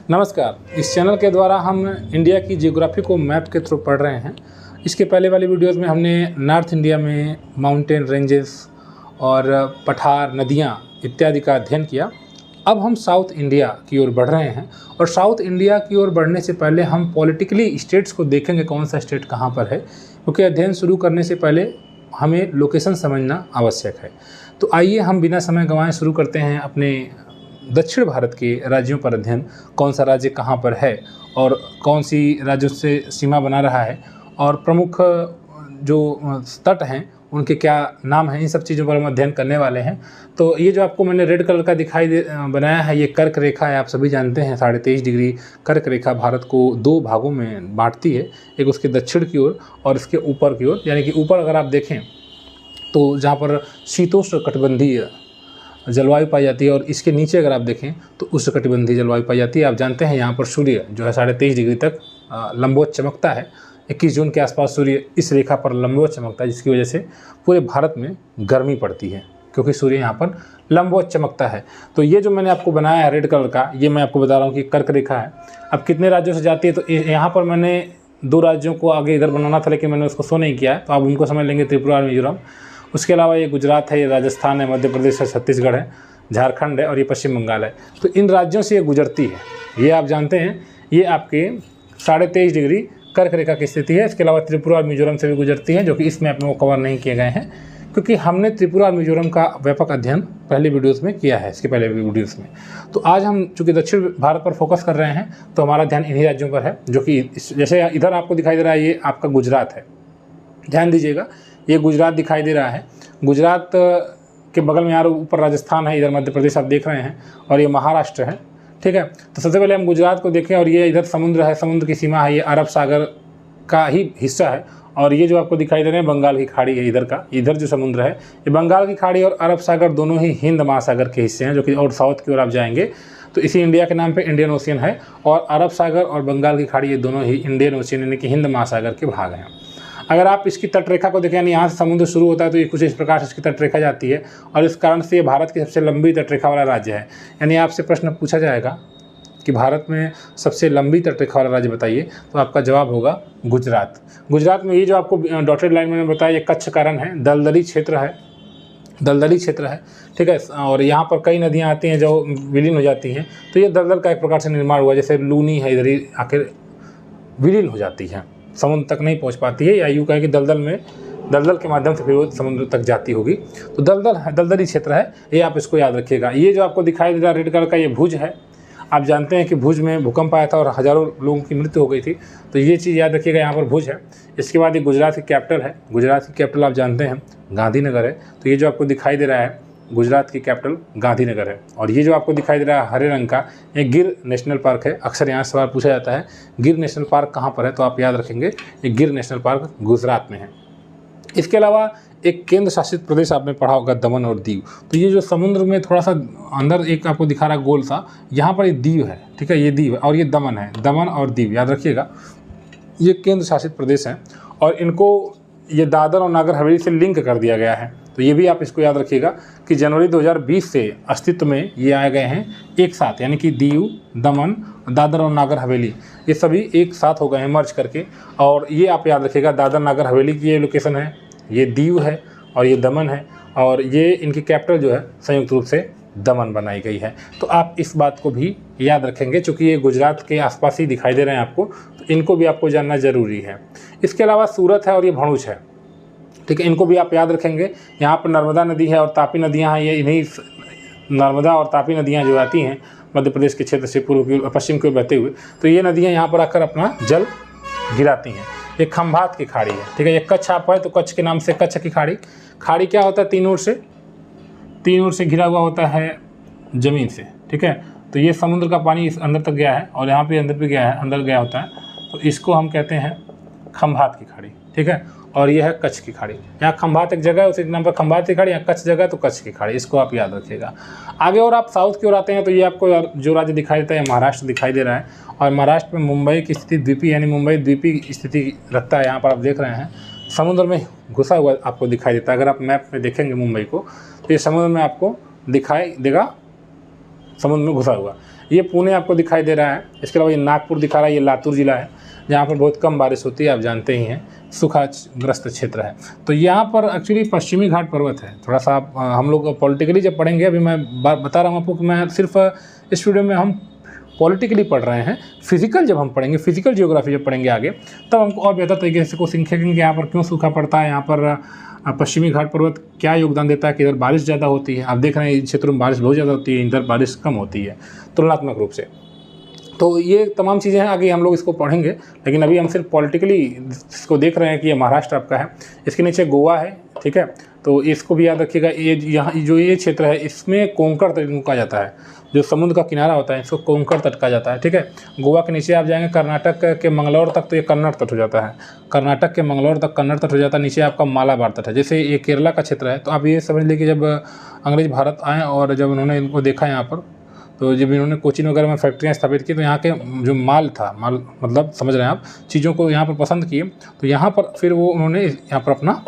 नमस्कार। इस चैनल के द्वारा हम इंडिया की जियोग्राफी को मैप के थ्रू पढ़ रहे हैं। इसके पहले वाली वीडियोस में हमने नॉर्थ इंडिया में माउंटेन रेंजेस और पठार, नदियाँ इत्यादि का अध्ययन किया। अब हम साउथ इंडिया की ओर बढ़ रहे हैं और साउथ इंडिया की ओर बढ़ने से पहले हम पॉलिटिकली स्टेट्स को देखेंगे, कौन सा स्टेट कहाँ पर है, क्योंकि अध्ययन शुरू करने से पहले हमें लोकेशन समझना आवश्यक है। तो आइए हम बिना समय गंवाए शुरू करते हैं अपने दक्षिण भारत के राज्यों पर अध्ययन। कौन सा राज्य कहाँ पर है और कौन सी राज्यों से सीमा बना रहा है और प्रमुख जो तट हैं उनके क्या नाम हैं, इन सब चीज़ों पर हम अध्ययन करने वाले हैं। तो ये जो आपको मैंने रेड कलर का बनाया है, ये कर्क रेखा है। आप सभी जानते हैं 23.5 डिग्री कर्क रेखा भारत को दो भागों में बांटती है, एक उसके दक्षिण की ओर और इसके ऊपर की ओर। यानी कि ऊपर अगर आप देखें तो जहाँ पर शीतोष्ण कटिबंधीय जलवायु पाई जाती है और इसके नीचे अगर आप देखें तो उष्णकटिबंधीय जलवायु पाई जाती है। आप जानते हैं यहाँ पर सूर्य जो है 23.5 डिग्री तक लंबवत चमकता है। 21 जून के आसपास सूर्य इस रेखा पर लंबवत चमकता है, जिसकी वजह से पूरे भारत में गर्मी पड़ती है, क्योंकि सूर्य यहाँ पर लंबवत चमकता है। तो ये जो मैंने आपको बनाया है रेड कलर का, ये मैं आपको बता रहा हूँ कि कर्क रेखा है। अब कितने राज्यों से जाती है, तो यहाँ पर मैंने 2 राज्यों को आगे इधर बनाना था, लेकिन मैंने उसको शो नहीं किया है, तो आप उनको समझ लेंगे, त्रिपुरा और मिजोरम। उसके अलावा ये गुजरात है, ये राजस्थान है, मध्य प्रदेश है, छत्तीसगढ़ है, झारखंड है और ये पश्चिम बंगाल है। तो इन राज्यों से ये गुजरती है। ये आप जानते हैं, ये आपके 23.5 डिग्री कर्क रेखा की स्थिति है। इसके अलावा त्रिपुरा और मिजोरम से भी गुजरती है, जो कि इस मैप में वो कवर नहीं किए गए हैं, क्योंकि हमने त्रिपुरा और मिजोरम का व्यापक अध्ययन पहले वीडियोस में किया है, इसके पहले वीडियोस में। तो आज हम चूँकि दक्षिण भारत पर फोकस कर रहे हैं, तो हमारा ध्यान इन्हीं राज्यों पर है, जो कि जैसे इधर आपको दिखाई दे रहा है, ये आपका गुजरात है। ध्यान दीजिएगा, ये गुजरात दिखाई दे रहा है। गुजरात के बगल में यार ऊपर राजस्थान है, इधर मध्य प्रदेश आप देख रहे हैं, और ये महाराष्ट्र है। ठीक है, तो सबसे पहले हम गुजरात को देखें, और ये इधर समुद्र है, समुद्र की सीमा है, ये अरब सागर का ही हिस्सा है। और ये जो आपको दिखाई दे रहे हैं बंगाल की खाड़ी है, इधर जो समुद्र है, ये बंगाल की खाड़ी और अरब सागर दोनों ही हिंद महासागर के हिस्से हैं, जो कि और साउथ की ओर आप जाएंगे तो इसी इंडिया के नाम पे इंडियन ओशियन है, और अरब सागर और बंगाल की खाड़ी ये दोनों ही इंडियन ओशियन यानी कि हिंद महासागर के भाग हैं। अगर आप इसकी तटरेखा को देखें, यानी यहाँ से समुद्र शुरू होता है, तो ये कुछ इस प्रकार से इसकी तटरेखा जाती है, और इस कारण से ये भारत की सबसे लंबी तटरेखा वाला राज्य है। यानी आपसे प्रश्न पूछा जाएगा कि भारत में सबसे लंबी तटरेखा वाला राज्य बताइए, तो आपका जवाब होगा गुजरात। गुजरात में ये जो आपको डॉटेड लाइन में बताया, ये कच्छ का रण है, दलदली क्षेत्र है। ठीक है, और यहाँ पर कई नदियाँ आती हैं जो विलीन हो जाती हैं, तो ये दलदल का एक प्रकार से निर्माण हुआ। जैसे लूनी है, इधर ही आखिर विलीन हो जाती है, समुद्र तक नहीं पहुंच पाती है, या यूँ कहें कि दलदल के माध्यम से फिर वो समुद्र तक जाती होगी। तो दलदली क्षेत्र है, ये आप इसको याद रखिएगा। ये जो आपको दिखाई दे रहा है रेड कलर का, ये भुज है। आप जानते हैं कि भुज में भूकंप आया था और हज़ारों लोगों की मृत्यु हो गई थी, तो ये चीज़ याद रखिएगा, यहाँ पर भुज है। इसके बाद ये गुजरात की कैपिटल है। गुजरात की कैपिटल आप जानते हैं गांधीनगर है। तो ये जो आपको दिखाई दे रहा है गुजरात की कैपिटल गांधीनगर है। और ये जो आपको दिखाई दे रहा है हरे रंग का, ये गिर नेशनल पार्क है। अक्सर यहाँ सवाल पूछा जाता है गिर नेशनल पार्क कहाँ पर है, तो आप याद रखेंगे ये गिर नेशनल पार्क गुजरात में है। इसके अलावा एक केंद्र शासित प्रदेश आपने पढ़ा होगा, दमन और दीव। तो ये जो समुद्र में थोड़ा सा अंदर एक आपको दिखा रहा गोल सा, यहाँ पर ये दीव है। ठीक है, ये दीव है और ये दमन है। दमन और दीव याद रखिएगा, ये केंद्र शासित प्रदेश हैं और इनको ये दादर और नागर हवेली से लिंक कर दिया गया है। तो ये भी आप इसको याद रखिएगा कि जनवरी 2020 से अस्तित्व में ये आए गए हैं एक साथ, यानी कि दीव, दमन, दादर और नागर हवेली ये सभी एक साथ हो गए हैं मर्ज करके। और ये आप याद रखिएगा, दादर नागर हवेली की ये लोकेशन है, ये दीव है और ये दमन है, और ये इनकी कैपिटल जो है संयुक्त रूप से दमन बनाई गई है। तो आप इस बात को भी याद रखेंगे, चूँकि ये गुजरात के आसपास ही दिखाई दे रहे हैं आपको, तो इनको भी आपको जानना ज़रूरी है। इसके अलावा सूरत है और ये भरूच है। ठीक है, इनको भी आप याद रखेंगे। यहाँ पर नर्मदा नदी है और तापी नदियाँ हैं। ये इन्हीं नर्मदा और तापी नदियाँ जो आती हैं मध्य प्रदेश के क्षेत्र से पूर्व की पश्चिम की ओर बहते हुए, तो ये नदियाँ यहाँ पर आकर अपना जल गिराती हैं। ये खंभात की खाड़ी है। ठीक है, ये कच्छ आप है तो कच्छ के नाम से कच्छ की खाड़ी। खाड़ी क्या होता है, तीन ओर से घिरा हुआ होता है ज़मीन से। ठीक है, तो ये समुद्र का पानी इस अंदर तक गया है और यहाँ पे अंदर भी गया है, अंदर गया होता है, तो इसको हम कहते हैं खंभात की खाड़ी। ठीक है, और ये है कच्छ की खाड़ी। यहाँ खंभात एक जगह है, उसी नाम पर खंभात की खाड़ी। यहाँ कच्छ जगह तो कच्छ की खाड़ी, इसको आप याद रखिएगा। आगे और आप साउथ की ओर आते हैं तो ये आपको जो राज्य दिखाई देता है महाराष्ट्र दिखाई दे रहा है, और महाराष्ट्र में मुंबई की स्थिति द्वीपी, यानी मुंबई द्वीपी स्थिति रखता है। यहाँ पर आप देख रहे हैं समुद्र में घुसा हुआ आपको दिखाई देता है। अगर आप मैप में देखेंगे मुंबई को, तो ये समुद्र में आपको दिखाई देगा समुद्र में घुसा हुआ। ये पुणे आपको दिखाई दे रहा है। इसके अलावा ये नागपुर दिखा रहा है, ये लातूर ज़िला है जहाँ पर बहुत कम बारिश होती है, आप जानते ही हैं, सूखाग्रस्त क्षेत्र है। तो यहाँ पर एक्चुअली पश्चिमी घाट पर्वत है। थोड़ा सा आप हम लोग पॉलिटिकली जब पढ़ेंगे, अभी मैं बता रहा हूँ आपको कि मैं सिर्फ इस वीडियो में हम पॉलिटिकली पढ़ रहे हैं। फिजिकल जब हम पढ़ेंगे, फिजिकल जियोग्राफी जब पढ़ेंगे आगे, तब हमको और बेहतर तरीके से को सीखेंगे कि यहाँ पर क्यों सूखा पड़ता है, यहाँ पर पश्चिमी घाट पर्वत क्या योगदान देता है, कि इधर बारिश ज़्यादा होती है। आप देख रहे हैं इस क्षेत्रों में बारिश बहुत ज़्यादा होती है, इधर बारिश कम होती है तुलनात्मक रूप से। तो ये तमाम चीज़ें हैं, आगे हम लोग इसको पढ़ेंगे, लेकिन अभी हम सिर्फ पॉलिटिकली इसको देख रहे हैं कि ये महाराष्ट्र आपका है। इसके नीचे गोवा है, ठीक है, तो इसको भी याद रखिएगा। ये यहाँ जो ये क्षेत्र है, इसमें कोंकण तट कहा जाता है, जो समुद्र का किनारा होता है इसको कोंकण तट कहा जाता है, ठीक है। गोवा के नीचे आप जाएंगे कर्नाटक के मंगलौर तक, तो ये कन्नड़ तट हो जाता है। कर्नाटक के मंगलौर तक कन्नड़ तट हो जाता है। नीचे आपका मालाबार तट है। जैसे ये केरला का क्षेत्र है, तो आप ये समझ लीजिए जब अंग्रेज भारत आए और जब उन्होंने इनको देखा यहाँ पर, तो जब इन्होंने कोचीन वगैरह में फैक्ट्रियाँ स्थापित की, तो यहाँ के जो माल मतलब समझ रहे हैं आप, चीज़ों को यहाँ पर पसंद किए, तो यहाँ पर फिर वो उन्होंने यहाँ पर अपना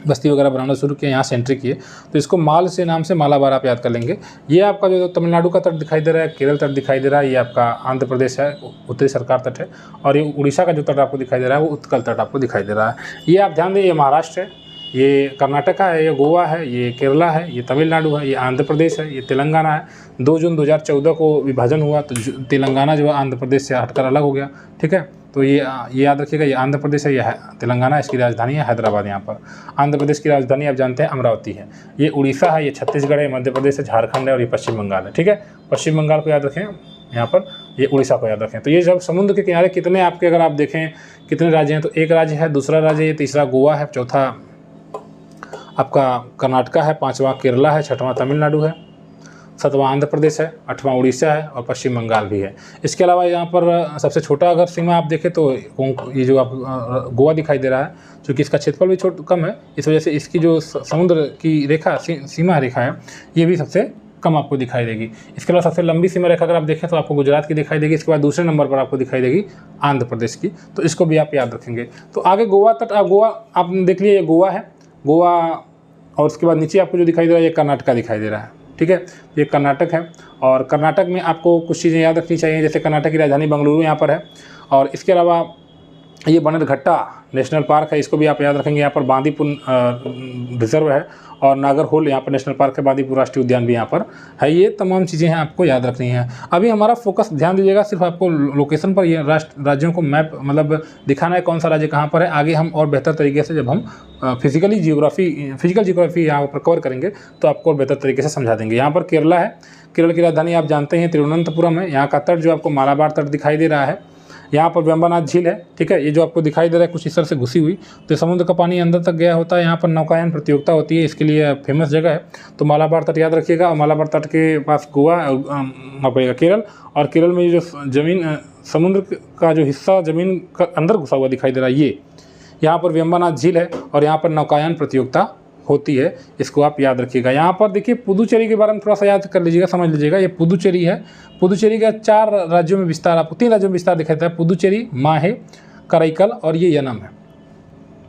बस्ती वगैरह बनाना शुरू किया, यहाँ से एंट्री किए। तो इसको माल से नाम से मालाबार आप याद कर लेंगे। ये आपका जो तमिलनाडु का तट दिखाई दे रहा है, केरल तट दिखाई दे रहा है, ये आपका आंध्र प्रदेश है, उत्तरी सरकार तट है। और ये उड़ीसा का जो तट आपको दिखाई दे रहा है, वो उत्कल तट आपको दिखाई दे रहा है। ये आप ध्यान दें, ये महाराष्ट्र है, ये कर्नाटका है, ये गोवा है, ये केरला है, ये तमिलनाडु है, ये आंध्र प्रदेश है, ये तेलंगाना है। 2 जून 2014 को विभाजन हुआ, तो तेलंगाना जो है आंध्र प्रदेश से हटकर अलग हो गया, ठीक है। तो ये याद रखिएगा, ये आंध्र प्रदेश है, ये तेलंगाना, इसकी राजधानी है हैदराबाद। यहाँ पर आंध्र प्रदेश की राजधानी आप जानते हैं अमरावती है। ये उड़ीसा है, ये छत्तीसगढ़ है, मध्य प्रदेश है, झारखंड है, और ये पश्चिम बंगाल है, ठीक है। पश्चिम बंगाल को याद रखें यहाँ पर, ये उड़ीसा को याद रखें। तो ये जब समुद्र के किनारे कितने आपके, अगर आप देखें कितने राज्य हैं, तो एक राज्य है, दूसरा राज्य है, तीसरा गोवा है, चौथा आपका कर्नाटका है, 5वां केरला है, 6वां तमिलनाडु है, 7वां आंध्र प्रदेश है, 8वां उड़ीसा है, और पश्चिम बंगाल भी है। इसके अलावा यहाँ पर सबसे छोटा अगर सीमा आप देखें तो ये जो आप गोवा दिखाई दे रहा है, क्योंकि इसका क्षेत्रफल भी कम है, इस वजह से इसकी जो समुद्र की रेखा सीमा रेखा है, ये भी सबसे कम आपको दिखाई देगी। इसके अलावा सबसे लंबी सीमा रेखा अगर आप देखें तो आपको गुजरात की दिखाई देगी। इसके बाद दूसरे नंबर पर आपको दिखाई देगी आंध्र प्रदेश की, तो इसको भी आप याद रखेंगे। तो आगे गोवा तट, गोवा आपने देख लिया, ये गोवा है, गोवा, और उसके बाद नीचे आपको जो दिखाई दे रहा है, ये कर्नाटका दिखाई दे रहा है, ठीक है। ये कर्नाटक है, और कर्नाटक में आपको कुछ चीज़ें याद रखनी चाहिए, जैसे कर्नाटक की राजधानी बेंगलुरु यहाँ पर है। और इसके अलावा ये बन्नेरघट्टा नेशनल पार्क है, इसको भी आप याद रखेंगे। यहाँ पर बांदीपुर रिजर्व है, और नागरहोल यहाँ पर नेशनल पार्क है, बांदीपुर राष्ट्रीय उद्यान भी यहाँ पर है। ये तमाम चीज़ें हैं आपको याद रखनी है। अभी हमारा फोकस, ध्यान दीजिएगा, सिर्फ आपको लोकेशन पर ये राज्यों को मैप मतलब दिखाना है कौन सा राज्य कहाँ पर है। आगे हम और बेहतर तरीके से जब हम फिजिकल जियोग्राफी यहाँ पर कवर करेंगे, तो आपको और बेहतर तरीके से समझा देंगे। यहाँ पर केरला है, केरल की राजधानी आप जानते हैं तिरुवनंतपुरम है। यहाँ का तट जो आपको मालाबार तट दिखाई दे रहा है, यहाँ पर वेम्बनाथ झील है, ठीक है। ये जो आपको दिखाई दे रहा है कुछ इस तरह से घुसी हुई, तो समुद्र का पानी अंदर तक गया होता है। यहाँ पर नौकायन प्रतियोगिता होती है, इसके लिए फेमस जगह है। तो मालाबार तट याद रखिएगा, और मालाबार तट के पास गोवा पड़ेगा, केरल। और केरल में जो जमीन, समुद्र का जो हिस्सा ज़मीन का अंदर घुसा हुआ दिखाई दे रहा है, ये यहाँ पर वेम्बनाथ झील है, और यहाँ पर नौकायन प्रतियोगिता होती है, इसको आप याद रखिएगा। यहाँ पर देखिए पुदुचेरी के बारे में थोड़ा सा याद कर लीजिएगा, समझ लीजिएगा। ये पुदुचेरी है, पुदुचेरी का 4 राज्यों में विस्तार, आपको 3 राज्यों में विस्तार दिखाई देता है, पुदुचेरी, माहे, कराईकल और ये यनम है।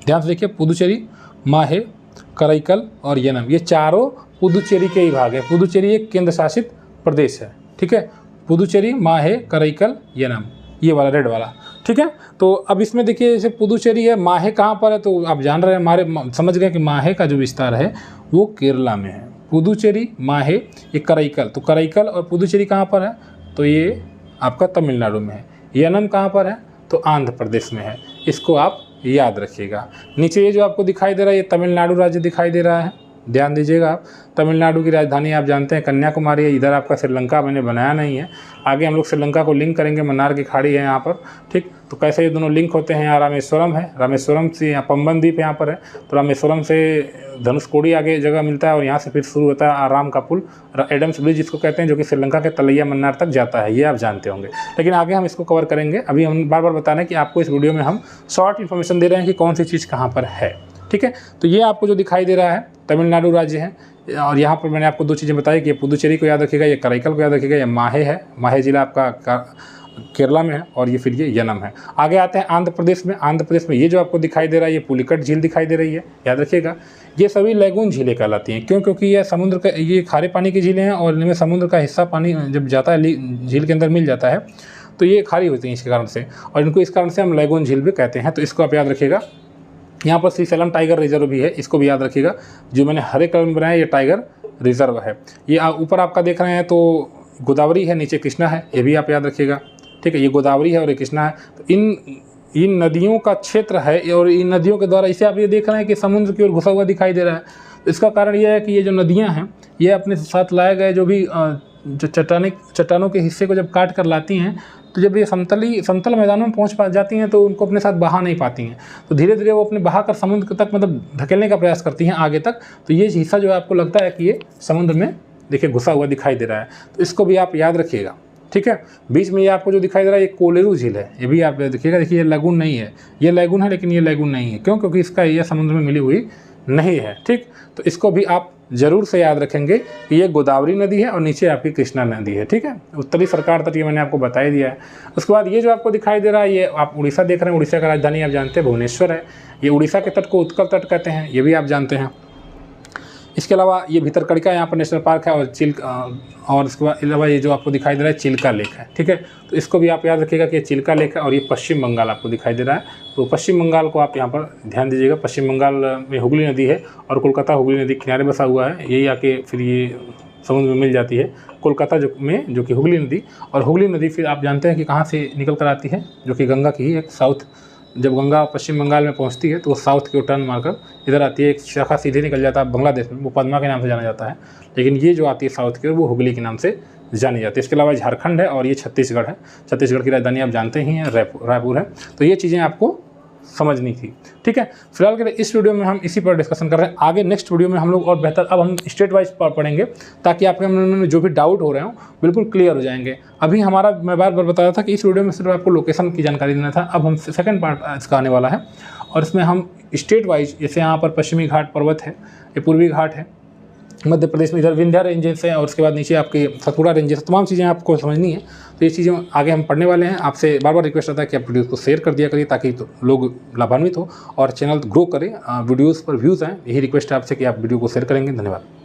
ध्यान से देखिए, पुदुचेरी, माहे, कराईकल और यनम, ये चारों पुदुचेरी के ही भाग है। पुदुचेरी एक केंद्र शासित प्रदेश है, ठीक है। पुदुचेरी, माहे, कराईकल, यनम, ये वाला रेड वाला, ठीक है। तो अब इसमें देखिए, जैसे पुदुचेरी है, माहे कहाँ पर है, तो आप जान रहे हैं, हमारे समझ गए कि माहे का जो विस्तार है वो केरला में है। पुदुचेरी, माहे, ये कराईकल, तो कराईकल और पुदुचेरी कहाँ पर है, तो ये आपका तमिलनाडु में है। यनम कहाँ पर है, तो आंध्र प्रदेश में है। इसको आप याद रखिएगा। नीचे ये जो आपको दिखाई दे रहा है, ये तमिलनाडु राज्य दिखाई दे रहा है, ध्यान दीजिएगा आप। तमिलनाडु की राजधानी आप जानते हैं कन्याकुमारी है। इधर आपका श्रीलंका मैंने बनाया नहीं है, आगे हम लोग श्रीलंका को लिंक करेंगे। मन्नार की खाड़ी है यहाँ पर, ठीक। तो कैसे ये दोनों लिंक होते हैं, यहाँ रामेश्वरम है, रामेश्वरम से यहाँ पंबन द्वीप यहाँ पर है, तो रामेश्वरम से धनुषकोडी आगे जगह मिलता है, और यहाँ से फिर शुरू होता है आराम का पुल, एडम्स ब्रिज जिसको कहते हैं, जो कि श्रीलंका के तलैया मन्नार तक जाता है, ये आप जानते होंगे। लेकिन आगे हम इसको कवर करेंगे। अभी हम बार बार बता रहे हैं कि आपको इस वीडियो में हम शॉर्ट इन्फॉर्मेशन दे रहे हैं कि कौन सी चीज़ कहाँ पर है, ठीक है। तो ये आपको जो दिखाई दे रहा है तमिलनाडु राज्य है, और यहाँ पर मैंने आपको 2 चीज़ें बताई कि ये पुदुचेरी को याद रखिएगा, ये कराईकल को याद रखिएगा, ये माहे है, माहे जिला आपका केरला में है, और ये फिर ये यनम है। आगे आते हैं आंध्र प्रदेश में। आंध्र प्रदेश में ये जो आपको दिखाई दे रहा है, ये पुलिकट झील दिखाई दे रही है, याद रखिएगा। ये सभी लैगून झीलें कहलाती हैं। क्यों? क्योंकि ये समुद्र का, ये खारे पानी की झीलें हैं और इनमें समुद्र का हिस्सा पानी जब जाता है झील के अंदर मिल जाता है तो ये खारी होती हैं इसके कारण से, और इनको इस कारण से हम लैगून झील भी कहते हैं। तो इसको आप याद रखिएगा। यहाँ पर श्रीशैलम टाइगर रिजर्व भी है, इसको भी याद रखिएगा। जो मैंने हरे कलर में बनाया ये टाइगर रिजर्व है। ये ऊपर आपका देख रहे हैं तो गोदावरी है, नीचे कृष्णा है, ये भी आप याद रखिएगा। ठीक है, ये गोदावरी है और ये कृष्णा है। तो इन नदियों का क्षेत्र है और इन नदियों के द्वारा, इसे आप ये देख रहे हैं कि समुद्र की ओर घुसा हुआ दिखाई दे रहा है। तो इसका कारण ये है कि ये जो नदियाँ हैं ये अपने साथ लाए गए जो भी जो चट्टानों के हिस्से को जब काट कर लाती हैं तो जब ये समतल मैदानों में पहुंच जाती हैं तो उनको अपने साथ बहा नहीं पाती हैं। तो धीरे धीरे वो अपने बहा कर समुद्र तक मतलब धकेलने का प्रयास करती हैं आगे तक। तो ये हिस्सा जो है आपको लगता है कि ये समुद्र में देखिए घुसा हुआ दिखाई दे रहा है। तो इसको भी आप याद रखिएगा। ठीक है, बीच में ये आपको जो दिखाई दे रहा है ये कोलेरू झील है, ये भी आप देखिएगा। देखिए ये लैगून नहीं है, ये लैगून है लेकिन ये लैगून नहीं है। क्यों? क्योंकि इसका एरिया समुद्र में मिली हुई नहीं है। ठीक, तो इसको भी आप जरूर से याद रखेंगे कि ये गोदावरी नदी है और नीचे आपकी कृष्णा नदी है। ठीक है, उत्तरी सरकार तट ये मैंने आपको बता ही दिया है। उसके बाद ये जो आपको दिखाई दे रहा है ये आप उड़ीसा देख रहे हैं। उड़ीसा का राजधानी आप जानते हैं भुवनेश्वर है। ये उड़ीसा के तट को उत्कल तट कहते हैं, ये भी आप जानते हैं। इसके अलावा ये भीतरकनिका यहाँ पर नेशनल पार्क है और इसके बाद अलावा ये जो आपको दिखाई दे रहा है चिल्का लेक है। ठीक है, तो इसको भी आप याद रखिएगा कि ये चिल्का लेक है और ये पश्चिम बंगाल आपको दिखाई दे रहा है। तो पश्चिम बंगाल को आप यहाँ पर ध्यान दीजिएगा। पश्चिम बंगाल में हुगली नदी है और कोलकाता हुगली नदी किनारे बसा हुआ है। यही आके फिर ये समुद्र में मिल जाती है कोलकाता जो कि हुगली नदी। और हुगली नदी फिर आप जानते हैं कि कहाँ से निकल कर आती है, जो कि गंगा की ही एक साउथ, जब गंगा पश्चिम बंगाल में पहुंचती है तो वो साउथ की ओर टर्न मारकर इधर आती है। एक शाखा सीधे निकल जाता है बांग्लादेश में, वो पद्मा के नाम से जाना जाता है। लेकिन ये जो आती है साउथ की ओर वो हुगली के नाम से जानी जाती है। इसके अलावा झारखंड है और ये छत्तीसगढ़ है। छत्तीसगढ़ की राजधानी आप जानते ही हैं रायपुर है। तो ये चीज़ें आपको समझनी थी। ठीक है, फिलहाल के लिए इस वीडियो में हम इसी पर डिस्कशन कर रहे हैं। आगे नेक्स्ट वीडियो में हम लोग और बेहतर अब हम स्टेट वाइज पढ़ेंगे ताकि आपके मन में जो भी डाउट हो रहे हो बिल्कुल क्लियर हो जाएंगे। अभी हमारा मैं बार बार बताया था कि इस वीडियो में सिर्फ आपको लोकेशन की जानकारी देना था। अब हम सेकंड पार्ट इसका आने वाला है और इसमें हम स्टेट वाइज, जैसे यहाँ पर पश्चिमी घाट पर्वत है, ये पूर्वी घाट है मध्य प्रदेश में, इधर विंध्या रेंजेस है और उसके बाद नीचे आपके सतपुड़ा रेंजेस, तमाम चीज़ें आपको समझनी है। तो ये चीज़ें आगे हम पढ़ने वाले हैं। आपसे बार बार रिक्वेस्ट आता है कि आप वीडियो को शेयर कर दिया करिए ताकि तो लोग लाभान्वित हो और चैनल ग्रो करें, वीडियोज़ पर व्यूज़ आएँ। यही रिक्वेस्ट है आपसे कि आप वीडियो को शेयर करेंगे। धन्यवाद।